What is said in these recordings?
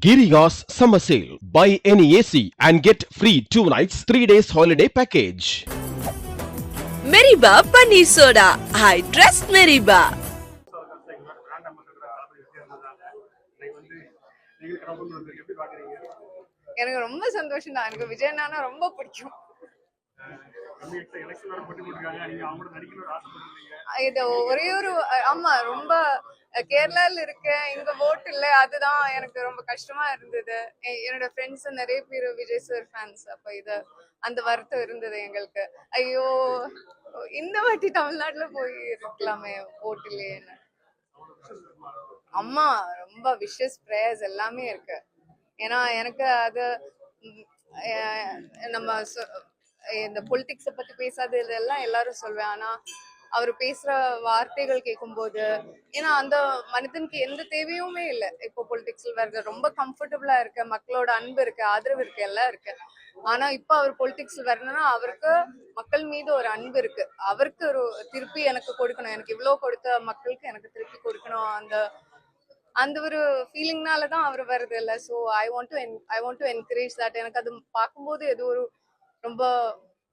Giriya's summer sale. Buy any AC and get free 2 nights 3 days holiday package. Meriba Paneer Soda. I trust Meriba. எனக்கு ரொம்ப சந்தோஷம் தான். எனக்கு விஜய் அண்ணானா ரொம்ப பிடிக்கும். இது ஒரே ஒரு ஆமா, ரொம்ப கேரளால இருக்கேன், இங்க ஓட் இல்ல, அதுதான் எனக்கு ரொம்ப கஷ்டமா இருந்தது. என்னோட ஃப்ரெண்ட்ஸ் நிறைய பேர் விஜய் சார் ஃபேன்ஸ். அப்ப இது அந்த வருத்தம் இருந்தது எங்களுக்கு. ஐயோ, இந்த வாட்டி தமிழ்நாட்டுல போய் இருக்கலாமே, ஓட் இல்லையேன்னு. அம்மா ரொம்ப விஷஸ் பிரேயர்ஸ் எல்லாமே இருக்கு. ஏன்னா எனக்கு அது நம்ம இந்த பொலிட்டிக்ஸை பத்தி பேசாது இதெல்லாம் எல்லாரும் சொல்வேன். ஆனா அவர் பேசுற வார்த்தைகள் கேட்கும்போது, ஏன்னா அந்த மனிதனுக்கு எந்த தேவையுமே இல்லை. இப்போ பொலிட்டிக்ஸ்ல வர்ற ரொம்ப கம்ஃபர்டபுளா இருக்கு, மக்களோட அன்பு இருக்கு, ஆதரவு இருக்கு, எல்லாம் இருக்கு. ஆனா இப்ப அவர் பொலிட்டிக்ஸ்ல வரணும்னா அவருக்கு மக்கள் மீது ஒரு அன்பு இருக்கு. அவருக்கு ஒரு திருப்பி எனக்கு கொடுக்கணும், எனக்கு இவ்வளவு கொடுத்த மக்களுக்கு எனக்கு திருப்பி கொடுக்கணும், அந்த ஒரு ஃபீலிங்னால தான் அவர் வருது இல்ல. So I want to encourage that. எனக்கு அது பார்க்கும்போது ஏதோ ஒரு ரொம்ப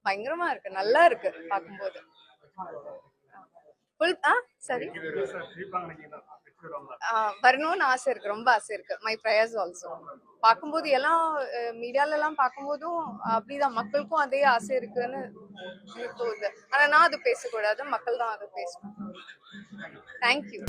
பயங்கரமா இருக்கு, நல்லா இருக்கு பார்க்கும்போது. சரி, வரணும்னு ஆசை இருக்கு, ரொம்ப ஆசை இருக்கு. My prayers also. பார்க்கும்போது எல்லாம் மீடியால எல்லாம் பார்க்கும்போதும் அப்படிதான், மக்களுக்கும் அதே ஆசை இருக்குன்னு தோணுது. ஆனா நான் அது பேசக்கூடாது, மக்கள் தான் அதை பேசணும். தேங்க்யூ.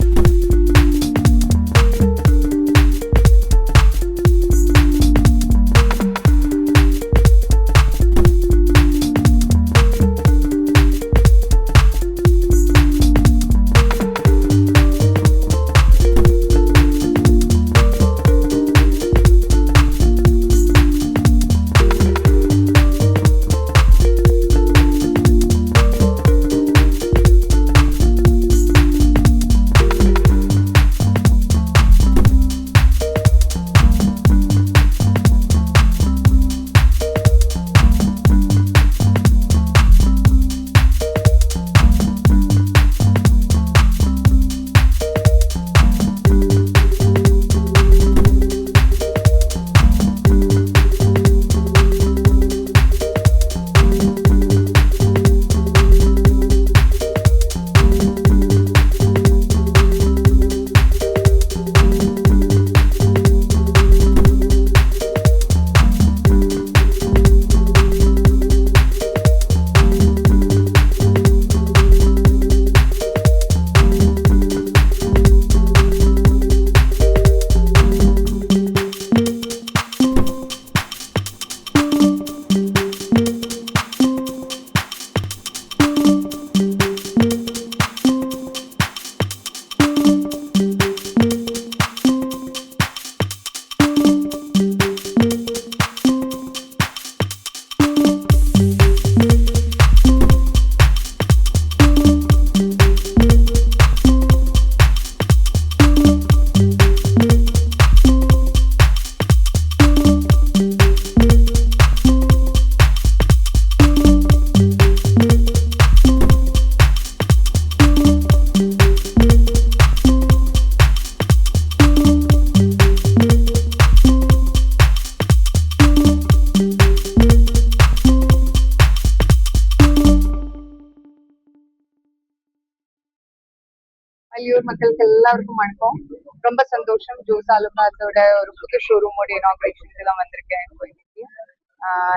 வள்ளியூர் மக்களுக்கு எல்லாருக்கும் வணக்கம். ரொம்ப சந்தோஷம். ஜோஸ் ஆலுகாஸோட ஒரு புது ஷோரூமோட இனாகிரேஷனுக்கு எல்லாம் வந்திருக்கேன்.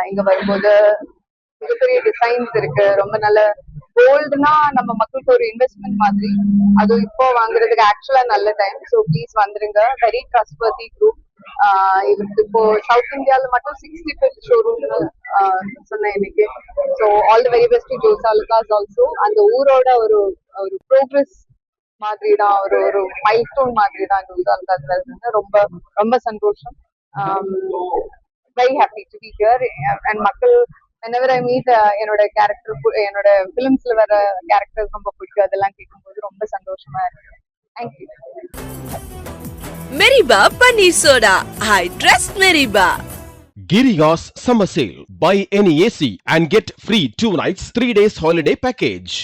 இங்க வரும்போது மிகப்பெரிய டிசைன்ஸ் இருக்கு, ரொம்ப நல்ல கோல்டுனா நம்ம மக்களுக்கு ஒரு இன்வெஸ்ட்மெண்ட் மாதிரி. அது இப்போ வாங்குறதுக்கு ஆக்சுவலா நல்ல டைம். ஸோ ப்ளீஸ் வந்துருங்க. Very trustworthy group. இவருக்கு இப்போ சவுத் இந்தியால மட்டும் 65th ஷோரூம்னு சொன்னேன் இன்னைக்கு. So all the very best to Jos Alukkas also. அந்த ஊரோட ஒரு ப்ரோக்ரஸ் மாதிரி தான், ஒரு மைல்ஸ்டோன் மாதிரி தான் ஜோஸ் ஆலுகாஸ் வருது. ரொம்ப ரொம்ப சந்தோஷம். Very happy to be here. And மக்கள் whenever I meet என்னோட கேரக்டர், என்னோட ஃபிலிம்ஸ்ல வர கேரக்டர்ஸ் ரொம்ப பிடிக்கும். அதெல்லாம் கேட்கும்போது ரொம்ப சந்தோஷமா இருக்கு. Thank you. Meriba Paneer Soda. I trust Meriba. Giriya's summer sale. Buy any AC and get free 2 nights 3 days holiday package.